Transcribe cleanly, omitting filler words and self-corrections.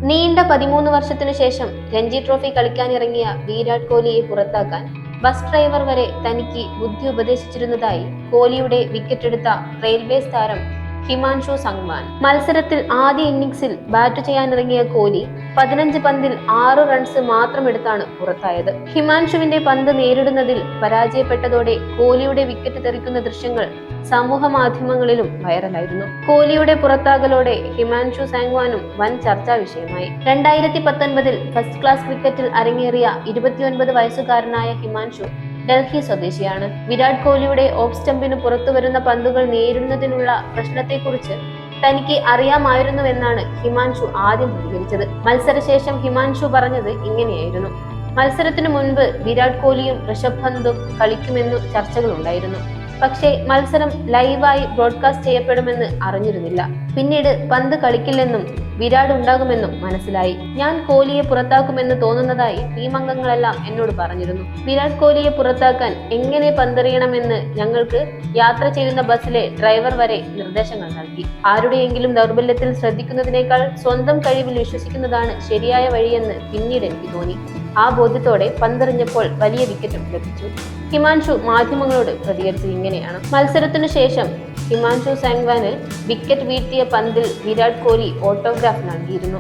നീണ്ട 13 വർഷത്തിനു ശേഷം രഞ്ജി ട്രോഫി കളിക്കാനിറങ്ങിയ വിരാട് കോഹ്ലിയെ പുറത്താക്കാൻ ബസ് ഡ്രൈവർ വരെ തനിക്ക് ബുദ്ധി ഉപദേശിച്ചിരുന്നതായി കോഹ്ലിയുടെ വിക്കറ്റെടുത്ത റെയിൽവേസ് താരം ഹിമാൻഷു സംഗ്വാൻ. മത്സരത്തിൽ ആദ്യ ഇന്നിംഗ്സിൽ ബാറ്റ് ചെയ്യാനിറങ്ങിയ കോഹ്ലി 15 പന്തിൽ 6 റൺസ് മാത്രമെടുത്താണ് പുറത്തായത്. ഹിമാൻഷുവിന്റെ പന്ത് നേരിടുന്നതിൽ പരാജയപ്പെട്ടതോടെ കോഹ്ലിയുടെ വിക്കറ്റ് തെറിക്കുന്ന ദൃശ്യങ്ങൾ സമൂഹ മാധ്യമങ്ങളിലും വൈറലായിരുന്നു. കോഹ്ലിയുടെ പുറത്താകലോടെ ഹിമാൻഷു സാങ്വാനും വൻ ചർച്ചാ വിഷയമായി. 2019 ഫസ്റ്റ് ക്ലാസ് ക്രിക്കറ്റിൽ അരങ്ങേറിയ 29 വയസ്സുകാരനായ ഹിമാൻഷു ഡൽഹി സ്വദേശിയാണ്. വിരാട് കോഹ്ലിയുടെ ഓഫ് സ്റ്റംപിന് പുറത്തു വരുന്ന പന്തുകൾ നേരിടുന്നതിനുള്ള പ്രശ്നത്തെക്കുറിച്ച് തനിക്ക് അറിയാമായിരുന്നുവെന്നാണ് ഹിമാൻഷു ആദ്യം പ്രതികരിച്ചത്. മത്സരശേഷം ഹിമാൻഷു പറഞ്ഞത് ഇങ്ങനെയായിരുന്നു: മത്സരത്തിനു മുൻപ് വിരാട് കോഹ്ലിയും ഋഷഭ് പന്തും കളിക്കുമെന്നു ചർച്ചകളുണ്ടായിരുന്നു. പക്ഷേ മത്സരം ലൈവായി ബ്രോഡ്കാസ്റ്റ് ചെയ്യപ്പെടുമെന്ന് അറിഞ്ഞിരുന്നില്ല. പിന്നീട് പന്ത് കളിക്കില്ലെന്നും വിരാട് ഉണ്ടാകുമെന്നും മനസ്സിലായി. ഞാൻ കോഹ്ലിയെ പുറത്താക്കുമെന്ന് തോന്നുന്നതായി ടീം അംഗങ്ങളെല്ലാം എന്നോട് പറഞ്ഞിരുന്നു. വിരാട് കോഹ്ലിയെ പുറത്താക്കാൻ എങ്ങനെ പന്തെറിയണമെന്ന് ഞങ്ങൾക്ക് യാത്ര ചെയ്യുന്ന ബസ്സിലെ ഡ്രൈവർ വരെ നിർദ്ദേശങ്ങൾ നൽകി. ആരുടെയെങ്കിലും ദൗർബല്യത്തിൽ ശ്രദ്ധിക്കുന്നതിനേക്കാൾ സ്വന്തം കഴിവിൽ വിശ്വസിക്കുന്നതാണ് ശരിയായ വഴിയെന്ന് പിന്നീട് എനിക്ക് തോന്നി. ആ ബോധ്യത്തോടെ പന്തെറിഞ്ഞപ്പോൾ വലിയ വിക്കറ്റും ലഭിച്ചു. ഹിമാൻഷു മാധ്യമങ്ങളോട് പ്രതികരിച്ചത് ഇങ്ങനെയാണ്: മത്സരത്തിനു ശേഷം ഹിമാൻഷു സാങ്വാന് വിക്കറ്റ് വീഴ്ത്തിയ പന്തിൽ വിരാട് കോഹ്ലി ഓട്ടോഗ്രാഫ് നൽകിയിരുന്നു.